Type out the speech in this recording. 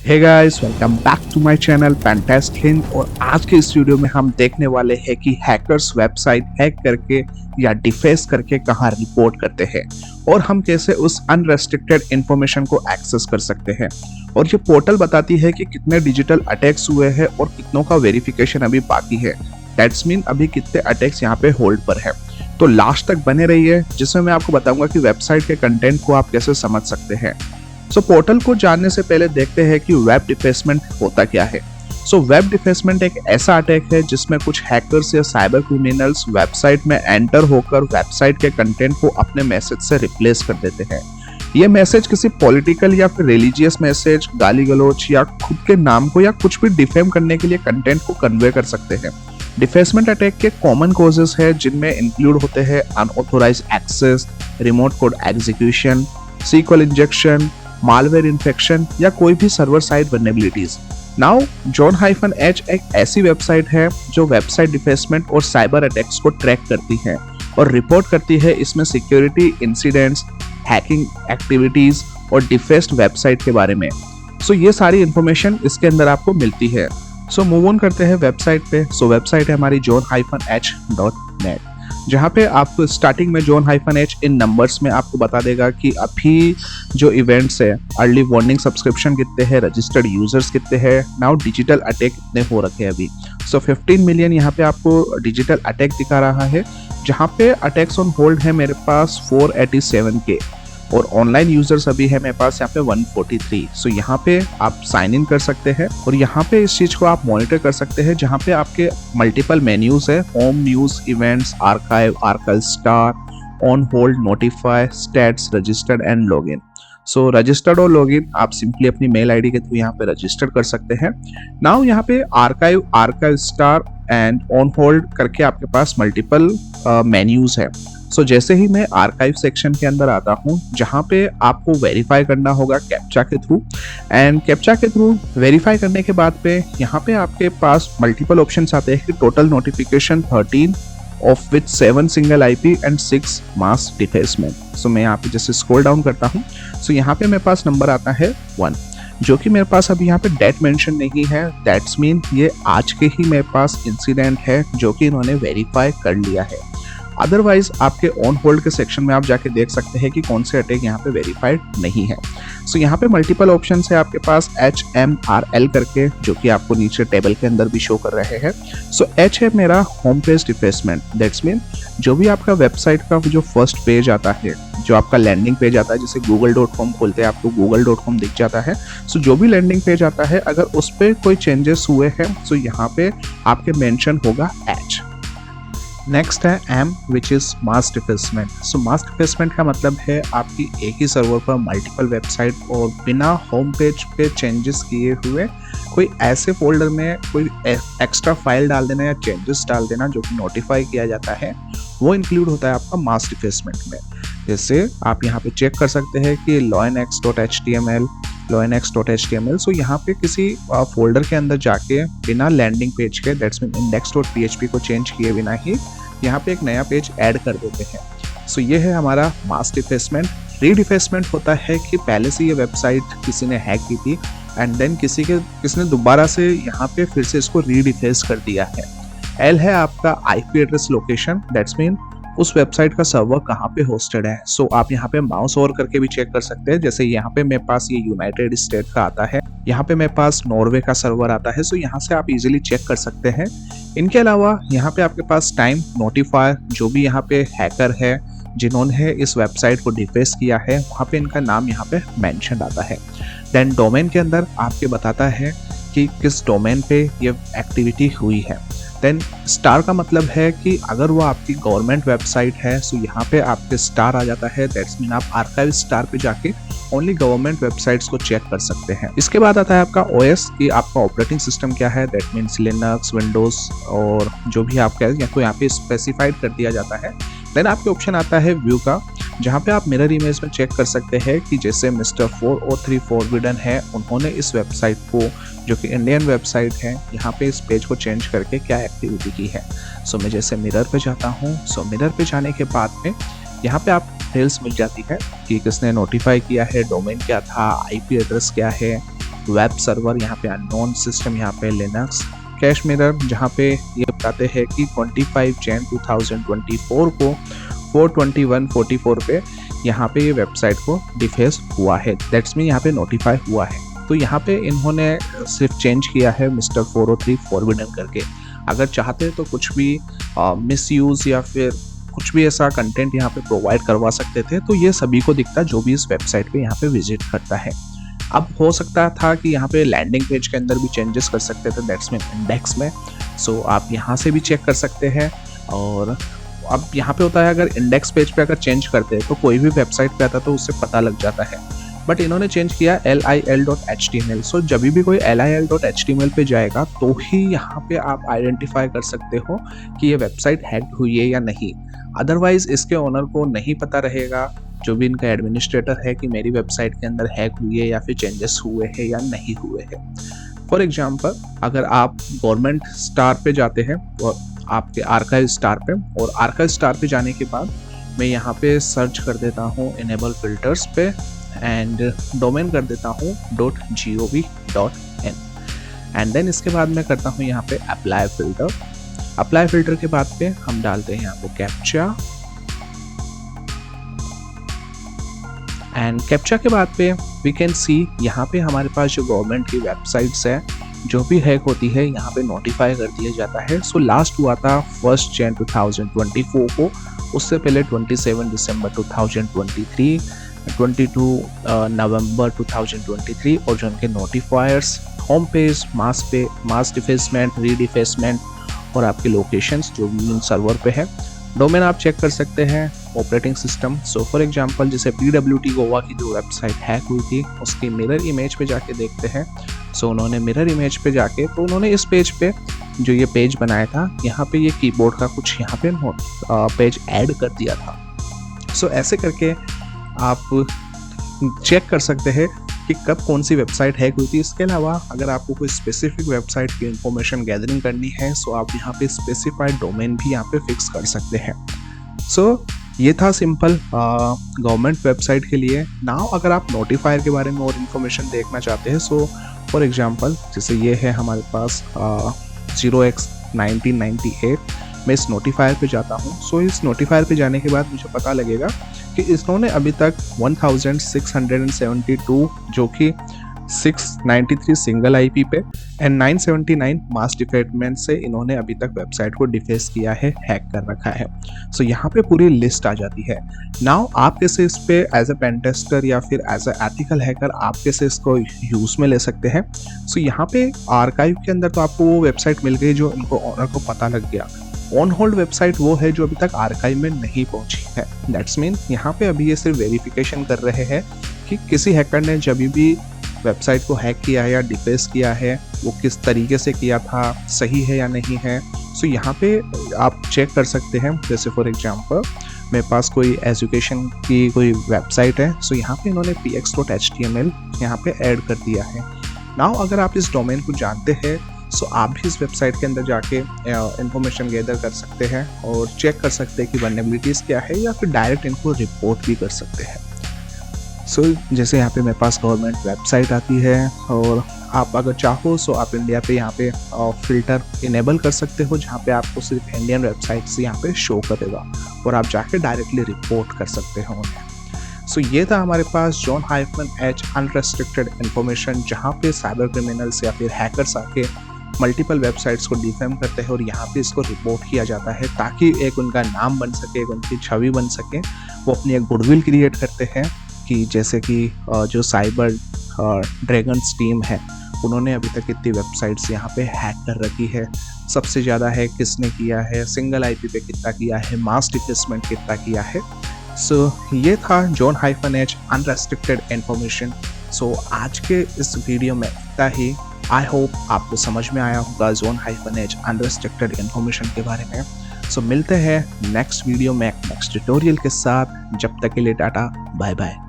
Hey guys, welcome back to my channel fantastic. और आज के इस वीडियो में हम देखने वाले हैं कि हैकर्स वेबसाइट हैक करके या डिफेस करके कहां रिपोर्ट करते हैं और हम कैसे उस अनरेस्ट्रिक्टेड इंफॉर्मेशन को एक्सेस कर सकते हैं। और ये पोर्टल बताती है कि कितने डिजिटल अटैक्स हुए हैं और कितनों का वेरिफिकेशन अभी बाकी है। दैट्स मीन अभी कितने अटैक्स यहाँ पे होल्ड पर है। तो लास्ट तक बने रहिए, जिसमें मैं आपको बताऊंगा कि वेबसाइट के कंटेंट को आप कैसे समझ सकते हैं। पोर्टल को जानने से पहले देखते हैं कि वेब डिफेसमेंट होता क्या है। वेब डिफेसमेंट एक ऐसा अटैक है जिसमें कुछ हैकर्स या साइबर क्रिमिनल्स वेबसाइट में एंटर होकर वेबसाइट के कंटेंट को अपने मैसेज से रिप्लेस कर देते हैं। ये मैसेज किसी पॉलिटिकल या फिर रिलीजियस मैसेज, गाली गलौज या खुद के नाम को या कुछ भी डिफेम करने के लिए कंटेंट को कन्वे कर सकते हैं। डिफेसमेंट अटैक के कॉमन कॉजेस है जिनमें इंक्लूड होते हैं unauthorised access, remote code execution, SQL injection, malware infection या कोई भी server side vulnerabilities. Now John-H एक ऐसी वेबसाइट है जो वेबसाइट डिफेसमेंट और साइबर अटैक्स को ट्रैक करती है और रिपोर्ट करती है इसमें सिक्योरिटी इंसिडेंट्स, हैकिंग एक्टिविटीज और डिफेस्ड वेबसाइट के बारे में। ये सारी इंफॉर्मेशन इसके अंदर आपको मिलती है। मूव ऑन करते हैं वेबसाइट पे। वेबसाइट है हमारी John-H.net, जहाँ पे आप स्टार्टिंग में John-H इन नंबर्स में आपको बता देगा कि अभी जो इवेंट्स है, अर्ली वार्निंग सब्सक्रिप्शन कितने हैं, रजिस्टर्ड यूजर्स कितने हैं, नाउ डिजिटल अटैक कितने हो रखे हैं अभी। 15 मिलियन यहाँ पे आपको डिजिटल अटैक दिखा रहा है, जहाँ पे अटैक्स ऑन होल्ड है मेरे पास 487 के और ऑनलाइन यूजर्स अभी है मेरे पास यहाँ पे 143। यहाँ पे आप साइन इन कर सकते हैं और यहाँ पे इस चीज को आप मॉनिटर कर सकते हैं, जहाँ पे आपके मल्टीपल मेन्यूज है, home, news, events, archive star, on hold, notify, stats, registered and login. Registered और लॉगिन आप सिंपली अपनी मेल आईडी के थ्रू यहाँ पे रजिस्टर कर सकते हैं। नाउ यहाँ पे archive star and on hold करके आपके पास मल्टीपल मेन्यूज है। जैसे ही मैं आर्काइव सेक्शन के अंदर आता हूँ, जहाँ पे आपको वेरीफाई करना होगा कैप्चा के थ्रू, एंड कैप्चा के थ्रू वेरीफाई करने के बाद पे यहाँ पे आपके पास मल्टीपल ऑप्शंस आते हैं कि total notification 13 of which 7 single IP and 6 mass defacement. मैं यहाँ पे जैसे स्क्रॉल डाउन करता हूँ, यहाँ पे मेरे पास नंबर आता है 1, जो कि मेरे पास अभी यहाँ पे डेट मेंशन नहीं है। दैट्स मीन ये आज के ही मेरे पास इंसिडेंट है जो कि इन्होंने वेरीफाई कर लिया है। अदरवाइज आपके ऑन होल्ड के सेक्शन में आप जाके देख सकते हैं कि कौन से अटैक यहाँ पे वेरीफाइड नहीं है। यहाँ पे मल्टीपल ऑप्शंस है आपके पास HMRL करके, जो कि आपको नीचे टेबल के अंदर भी शो कर रहे हैं। H है मेरा home page defacement. That's mean जो भी आपका वेबसाइट का जो फर्स्ट पेज आता है, जो आपका लैंडिंग पेज आता है, जैसे google.com खोलते हैं आपको google.com दिख जाता है। जो भी लैंडिंग पेज आता है, अगर उस पर कोई चेंजेस हुए हैं यहाँ पे आपके मेंशन होगा H। नेक्स्ट है M, which is mass defacement. Mass defacement का मतलब है आपकी एक ही सर्वर पर मल्टीपल वेबसाइट और बिना होम पेज पे चेंजेस किए हुए कोई ऐसे फोल्डर में कोई एक्स्ट्रा फाइल डाल देना या चेंजेस डाल देना जो कि नोटिफाई किया जाता है, वो इंक्लूड होता है आपका मास डिफेसमेंट में। जैसे आप यहाँ पे चेक कर सकते हैं कि loinx.html, यहाँ पे किसी फोल्डर के अंदर जाके बिना लैंडिंग पेज के, दैट्स मीन index.php को चेंज किए बिना ही यहाँ पे एक नया पेज ऐड कर देते हैं। ये है हमारा मास डिफेसमेंट। रीडिफेसमेंट होता है कि पहले से ये वेबसाइट किसी ने हैक की थी एंड देन किसने दोबारा से यहाँ पे फिर से इसको रीडिफेस कर दिया है। एल है आपका IP address location. That's mean उस वेबसाइट का सर्वर कहाँ पे होस्टेड है। आप यहाँ पे माउस ओवर करके भी चेक कर सकते हैं। जैसे यहाँ पे मेरे पास ये यूनाइटेड स्टेट का आता है, यहाँ पे मेरे पास नॉर्वे का सर्वर आता है। यहाँ से आप इजीली चेक कर सकते हैं। इनके अलावा यहाँ पे आपके पास टाइम नोटिफायर, जो भी यहाँ पे हैकर है जिन्होंने इस वेबसाइट को डिफेस किया है, वहाँ पे इनका नाम यहाँ पे मेंशन आता है। देन डोमेन के अंदर आपके बताता है कि किस डोमेन पे ये एक्टिविटी हुई है। देन स्टार का मतलब है कि अगर वो आपकी गवर्नमेंट वेबसाइट है, यहाँ पे आपके स्टार आ जाता है। दैट्स मीन आप आर्काइव स्टार पे जाके ओनली गवर्नमेंट वेबसाइट्स को चेक कर सकते हैं। इसके बाद आता है आपका OS, कि आपका ऑपरेटिंग सिस्टम क्या है। दैट मीन्स लिनक्स, विंडोज और जो भी आपका है तो यहाँ पे स्पेसिफाइड कर दिया जाता है। देन आपके ऑप्शन आता है व्यू का, जहाँ पे आप मिरर इमेज में चेक कर सकते हैं कि जैसे मिस्टर 403 फॉरबिडन है, उन्होंने इस वेबसाइट को, जो कि इंडियन वेबसाइट है, यहाँ पे इस पेज को चेंज करके क्या एक्टिविटी की है। मैं जैसे मिरर पे जाता हूँ, मिरर पे जाने के बाद में यहाँ पे आप डिटेल्स मिल जाती है कि किसने नोटिफाई किया है, डोमेन क्या था, आईपी एड्रेस क्या है, वेब सर्वर, यहाँ पे अननोन सिस्टम, यहाँ पे लिनक्स, कैश मिरर, जहाँ पे ये बताते हैं कि 25 जैन 2024 को 4:21:44 पे यहाँ पे ये वेबसाइट को डिफेस हुआ है। दैट्स मीन यहाँ पे नोटिफाई हुआ है। तो यहाँ पे इन्होंने सिर्फ चेंज किया है मिस्टर 403 फॉरबिडन करके। अगर चाहते तो कुछ भी मिसयूज या फिर कुछ भी ऐसा कंटेंट यहाँ पे प्रोवाइड करवा सकते थे, तो ये सभी को दिखता जो भी इस वेबसाइट पे यहाँ पे विजिट करता है। अब हो सकता था कि यहाँ पे लैंडिंग पेज के अंदर भी चेंजेस कर सकते थे, दैट्स मीन इंडेक्स में। सो आप यहाँ से भी चेक कर सकते हैं। और अब यहाँ पे होता है, अगर इंडेक्स पेज पे अगर चेंज करते हैं तो कोई भी वेबसाइट पे आता तो उससे पता लग जाता है, बट इन्होंने चेंज किया lil.html। सो जब भी कोई lil.html पे जाएगा तो ही यहाँ पे आप आइडेंटिफाई कर सकते हो कि ये वेबसाइट हैक हुई है या नहीं। अदरवाइज इसके ओनर को नहीं पता रहेगा, जो भी इनका एडमिनिस्ट्रेटर है, कि मेरी वेबसाइट के अंदर हैक हुई है या फिर चेंजेस हुए हैं या नहीं हुए हैं। फॉर एग्जाम्पल, अगर आप गवर्नमेंट स्टार पे जाते हैं और आपके आर्काइव स्टार पे, और आर्काइव स्टार पे जाने के बाद मैं यहाँ पे सर्च कर देता हूँ इनेबल फिल्टर्स पे एंड डोमेन कर देता हूँ .gov.in एंड देन इसके बाद मैं करता हूँ यहाँ पे अप्लाई फिल्टर। अप्लाई फिल्टर के बाद पे हम डालते हैं यहाँ पे कैप्चा, एंड कैप्चा के बाद पे वी कैन सी यहाँ पे हमारे पास जो गवर्नमेंट की वेबसाइट्स है जो भी हैक होती है यहाँ पे नोटिफाई कर दिया जाता है। सो लास्ट हुआ था 1 जैन 2024 को, उससे पहले 27 दिसंबर 2023, 22 नवंबर 2023, और जो उनके नोटिफायर्स, होम पेज, मास डिफेसमेंट, रीडिफेसमेंट और आपके लोकेशंस जो भी सर्वर पे है। डोमेन आप चेक कर सकते हैं, operating system. So for example जैसे PWT गोवा की जो वेबसाइट हैक हुई थी उसकी मिरर इमेज पे जाके देखते हैं। सो उन्होंने मिरर इमेज पे जाके, तो उन्होंने इस पेज पे जो ये पेज बनाया था यहाँ पे ये कीबोर्ड का कुछ यहाँ पे पेज ऐड कर दिया था। सो ऐसे करके आप चेक कर सकते हैं कि कब कौन सी वेबसाइट हैक हुई थी। इसके अलावा अगर आपको कोई स्पेसिफिक वेबसाइट की इंफॉर्मेशन गैदरिंग करनी है सो आप यहाँ पे स्पेसिफाइड डोमेन भी यहाँ पे फिक्स कर सकते हैं। सो ये था सिंपल गवर्नमेंट वेबसाइट के लिए। नाउ अगर आप नोटिफायर के बारे में और इन्फॉर्मेशन देखना चाहते हैं, सो फॉर एग्जांपल जैसे ये है हमारे पास 0x1998, मैं इस नोटिफायर पे जाता हूँ। सो इस नोटिफायर पे जाने के बाद मुझे पता लगेगा कि इन्होंने अभी तक 1672 जो कि 693 सिंगल IP पे एंड 979 मास डिफेक्टमेंट से इन्होंने अभी तक वेबसाइट को डिफेस किया है, हैक कर रखा है। सो यहाँ पे पूरी लिस्ट आ जाती है। नाउ आप कैसे इस पे एज ए पेन टेस्टर या फिर एज ए एथिकल हैकर आप कैसे इसको यूज में ले सकते हैं। सो यहाँ पे आर्काइव के अंदर तो आपको वो वेबसाइट मिल गई जो इनको ऑनर को पता लग गया। ऑन होल्ड वेबसाइट वो है जो अभी तक आर्काइव में नहीं पहुंची है। दैट्स मीन यहाँ पे अभी ये सिर्फ वेरिफिकेशन कर रहे हैं कि किसी हैकर ने जब भी वेबसाइट को हैक किया है या डिफेस किया है वो किस तरीके से किया था, सही है या नहीं है। सो यहाँ पे आप चेक कर सकते हैं। जैसे फॉर एग्जांपल मेरे पास कोई एजुकेशन की कोई वेबसाइट है, सो यहाँ पे इन्होंने px.html यहाँ पे ऐड कर दिया है। नाउ अगर आप इस डोमेन को जानते हैं सो आप भी इस वेबसाइट के अंदर जाके इंफॉर्मेशन गैदर कर सकते हैं और चेक कर सकते हैं कि वल्नरेबिलिटीज़ क्या है, या फिर डायरेक्ट इनको रिपोर्ट भी कर सकते हैं। सो जैसे यहाँ पे मेरे पास गवर्नमेंट वेबसाइट आती है और आप अगर चाहो सो आप इंडिया पे यहाँ पे फिल्टर इनेबल कर सकते हो, जहाँ पे आपको सिर्फ इंडियन वेबसाइट से यहाँ पे शो करेगा और आप जाके डायरेक्टली रिपोर्ट कर सकते हो उन्हें। सो ये था हमारे पास John-H अनरेस्ट्रिक्टेड इन्फॉर्मेशन, जहाँ पे साइबर क्रिमिनल्स या फिर हैकर्स आके मल्टीपल वेबसाइट्स को डिफेम करते हैं और यहाँ पे इसको रिपोर्ट किया जाता है ताकि एक उनका नाम बन सके, एक उनकी छवि बन सके। वो अपनी एक गुडविल क्रिएट करते हैं कि जैसे कि जो साइबर ड्रैगन्स टीम है उन्होंने अभी तक कितनी वेबसाइट्स यहाँ पे हैक कर रखी है, सबसे ज़्यादा हैक किसने किया है, सिंगल IP पे कितना किया है, मास डिफेसमेंट कितना किया है। सो ये था John-H अनरेस्ट्रिक्टेड इन्फॉर्मेशन। सो आज के इस वीडियो में इतना ही। आई होप आपको समझ में आया होगा John-H अनरेस्ट्रिक्टेड इन्फॉर्मेशन के बारे में। सो मिलते हैं नेक्स्ट वीडियो में नेक्स्ट ट्यूटोरियल के साथ। जब तक के लिए टाटा, बाय बाय।